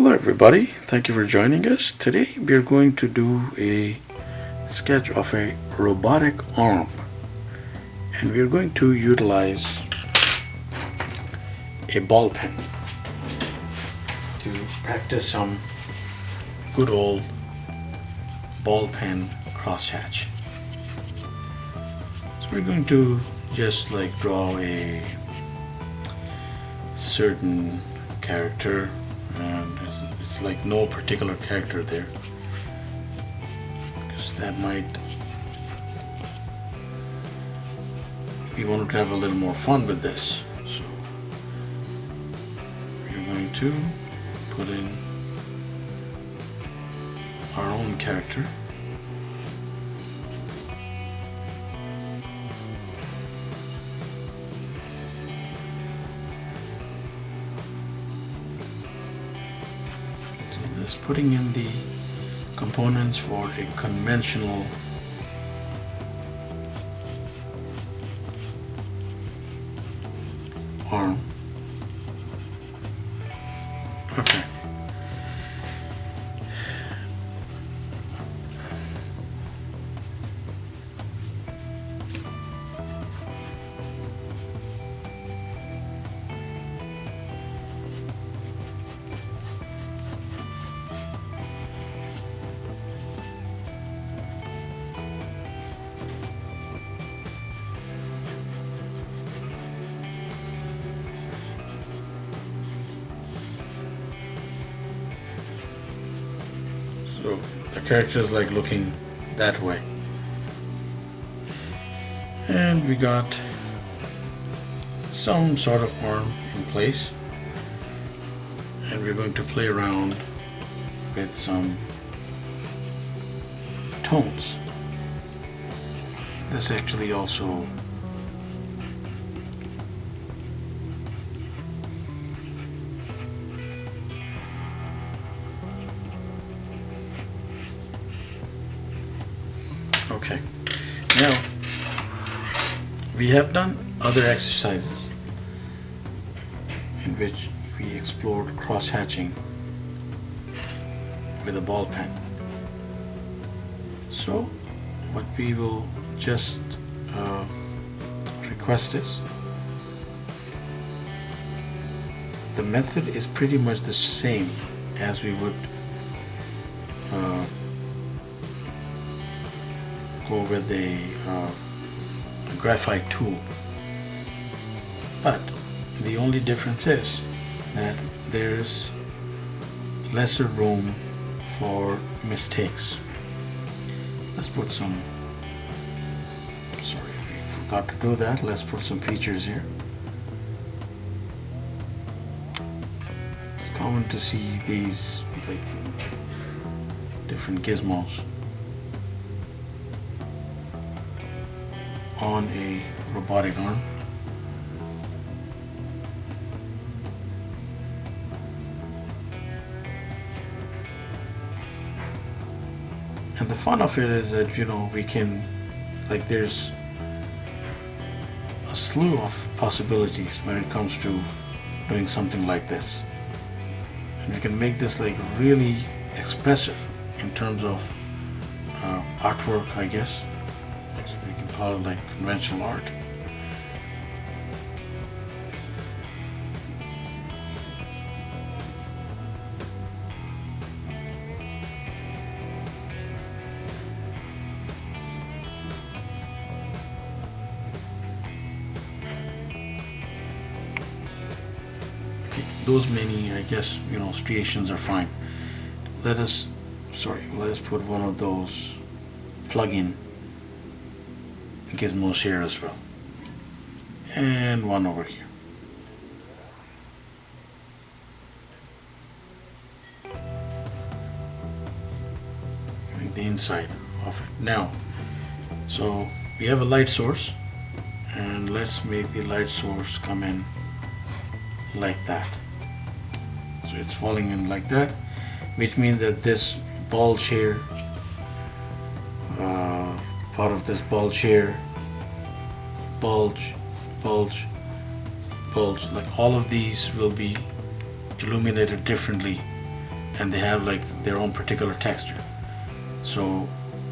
Hello everybody, thank you for joining us. Today we are going to do a sketch of a robotic arm, and we are going to utilize a ball pen to practice some good old ball pen crosshatch. So we're going to just like draw a certain character, and it's like no particular character there, because that might, we wanted to have a little more fun with this. So we're going to put in our own character. Putting in the components for a conventional arm. Okay. So the character is like looking that way, and we got some sort of arm in place, and we're going to play around with some tones. This actually also okay. Now we have done other exercises in which we explored cross-hatching with a ball pen. So what we will just request is, the method is pretty much the same as we would go with a graphite tool, but the only difference is that there's lesser room for mistakes. Let's put some, sorry, we forgot to do that. Let's put some features here. It's common to see these like different gizmos on a robotic arm. And the fun of it is that, you know, we can, like, there's a slew of possibilities when it comes to doing something like this. And we can make this like really expressive in terms of artwork, I guess. So we can call it like conventional art. Those many, I guess, you know, striations are fine. Let's put one of those plug-in gizmos here as well, and one over here. Like the inside of it. Now, so we have a light source, and let's make the light source come in like that. So it's falling in like that, which means that this bulge here, part of this bulge here, bulge, like all of these will be illuminated differently and they have like their own particular texture. So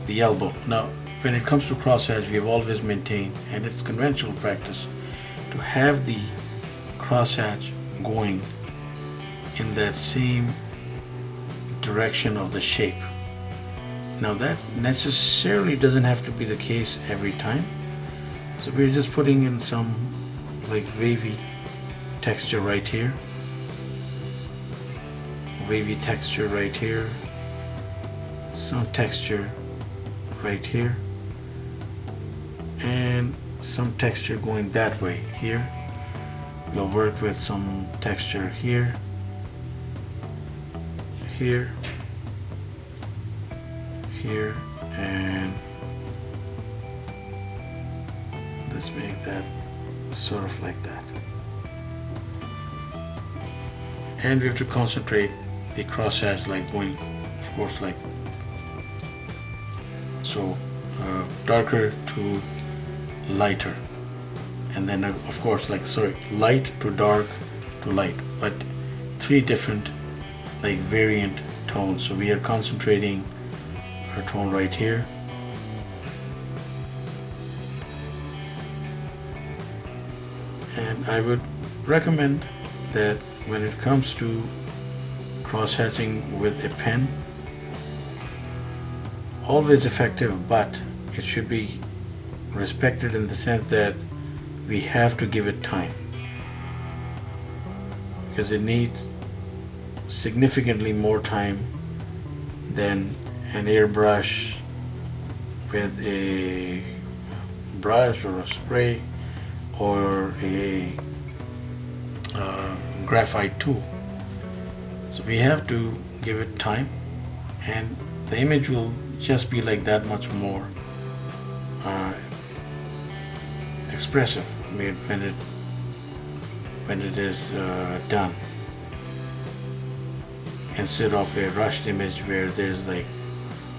the elbow. Now, when it comes to crosshatch, we have always maintained, and it's conventional practice, to have the crosshatch going in that same direction of the shape. Now that necessarily doesn't have to be the case every time. So we're just putting in some like wavy texture right here. Wavy texture right here. Some texture right here. And some texture going that way here. We'll work with some texture here, here, here, and let's make that sort of like that. And we have to concentrate the crosshatch like going, of course, like so, darker to lighter, and then of course like light to dark to light, but three different like variant tones. So we are concentrating our tone right here, and I would recommend that when it comes to cross-hatching with a pen, always effective, but it should be respected in the sense that we have to give it time, because it needs significantly more time than an airbrush with a brush or a spray or a graphite tool. So we have to give it time, and the image will just be like that much more expressive when it is done, instead of a rushed image where there's like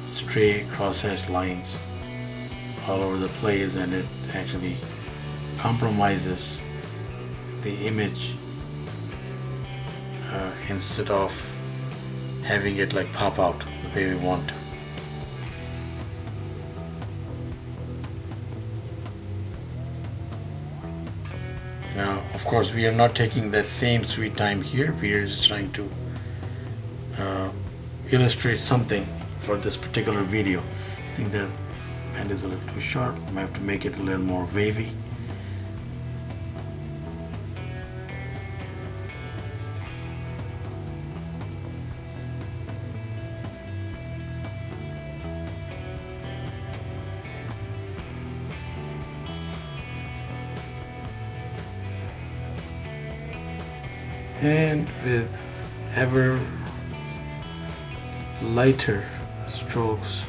stray crosshatch lines all over the place, and it actually compromises the image instead of having it like pop out the way we want to. Now, of course, we are not taking that same sweet time here. We are just trying to illustrate something for this particular video. I think the band is a little too sharp. I might have to make it a little more wavy. And with ever lighter strokes,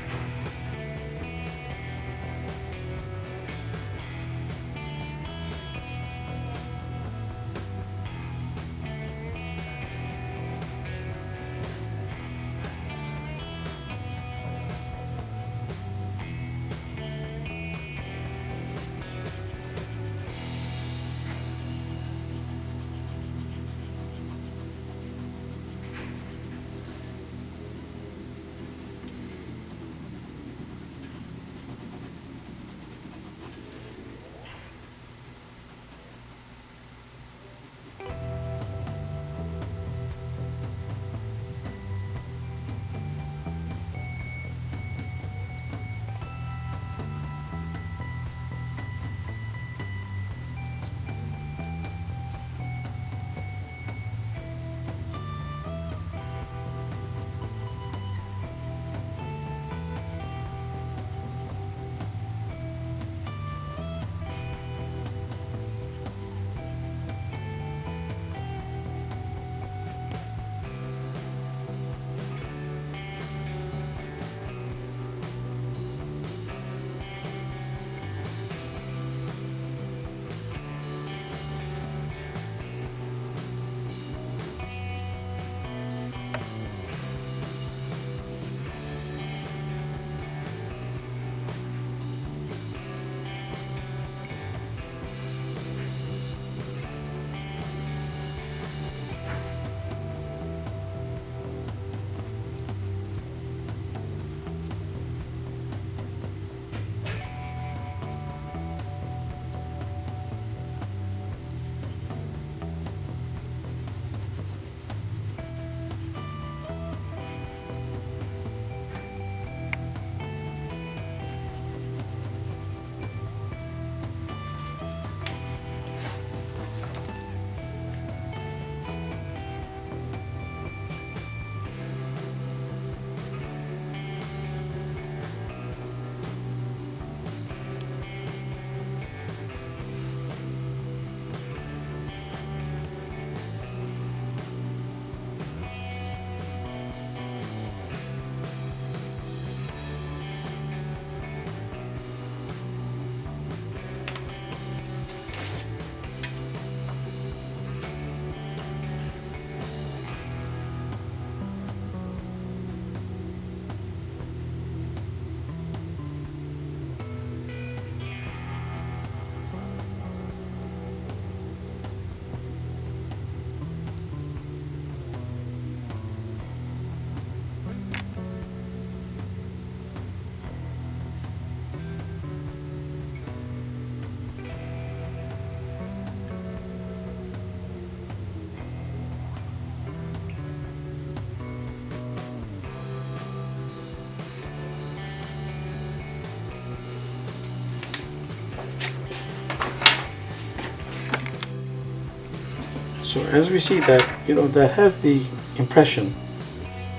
So as we see that, that has the impression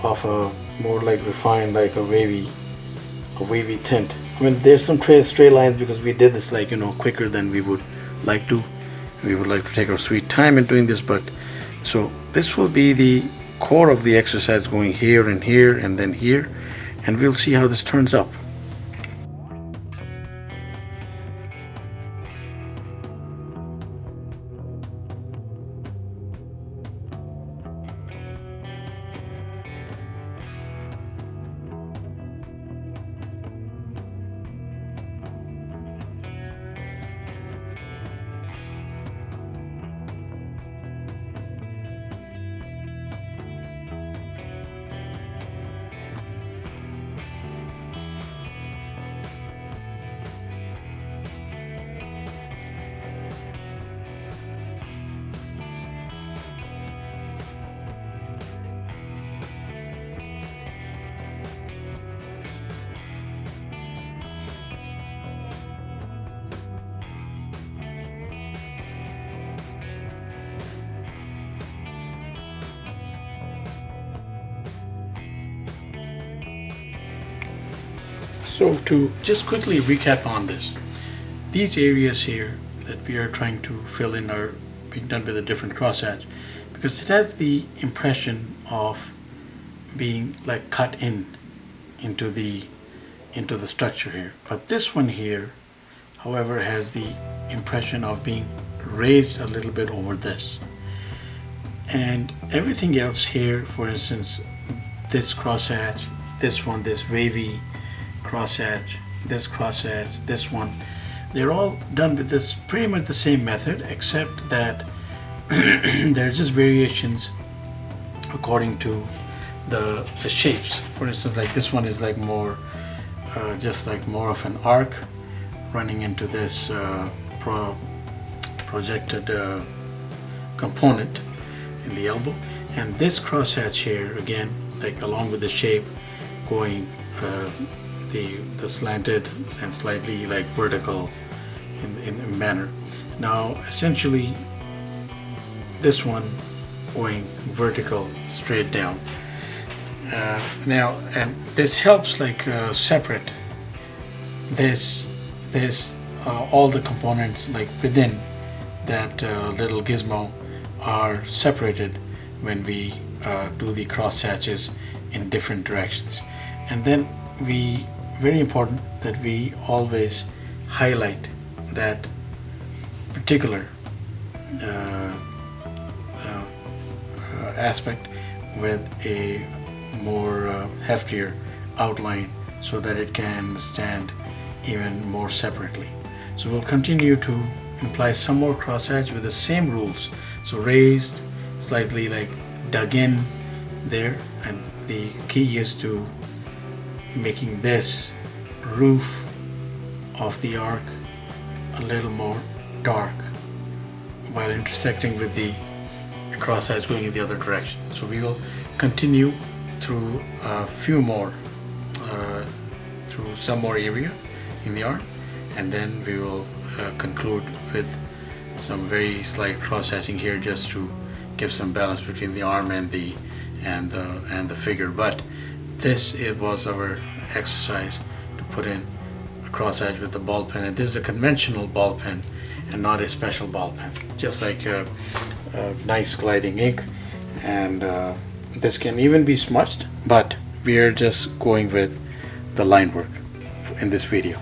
of a more like refined, like a wavy tint. I mean, there's some stray lines because we did this like, quicker than we would like to. We would like to take our sweet time in doing this, but so this will be the core of the exercise, going here and here and then here, and we'll see how this turns up. So to just quickly recap on this, these areas here that we are trying to fill in are being done with a different crosshatch because it has the impression of being like cut into the structure here. But this one here, however, has the impression of being raised a little bit over this. And everything else here, for instance, this crosshatch, this one, this wavy crosshatch, this one, they're all done with this pretty much the same method, except that there are just variations according to the shapes. For instance, like this one is like more just like more of an arc running into this projected component in the elbow, and this crosshatch here again, like along with the shape, going the slanted and slightly like vertical in manner. Now essentially this one going vertical straight down. Now, and this helps like separate this all the components like within that little gizmo are separated when we do the cross hatches in different directions. And then very important that we always highlight that particular aspect with a more heftier outline so that it can stand even more separately. So we'll continue to apply some more crosshatch with the same rules. So raised, slightly like dug in there, and the key is to making this roof of the arc a little more dark while intersecting with the crosshatch going in the other direction. So we will continue through a few more through some more area in the arm, and then we will conclude with some very slight cross-hatching here just to give some balance between the arm and the figure. But this, it was our exercise to put in a crosshatch with the ball pen, and this is a conventional ball pen and not a special ball pen, just like a nice gliding ink. And this can even be smudged, but we are just going with the line work in this video.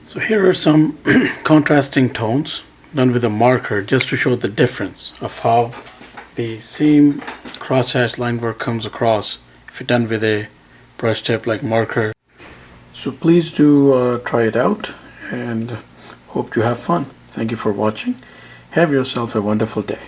So here are some contrasting tones done with a marker just to show the difference of how the same crosshatch line work comes across if done with a brush tip like marker. So please do try it out and hope you have fun. Thank you for watching. Have yourself a wonderful day.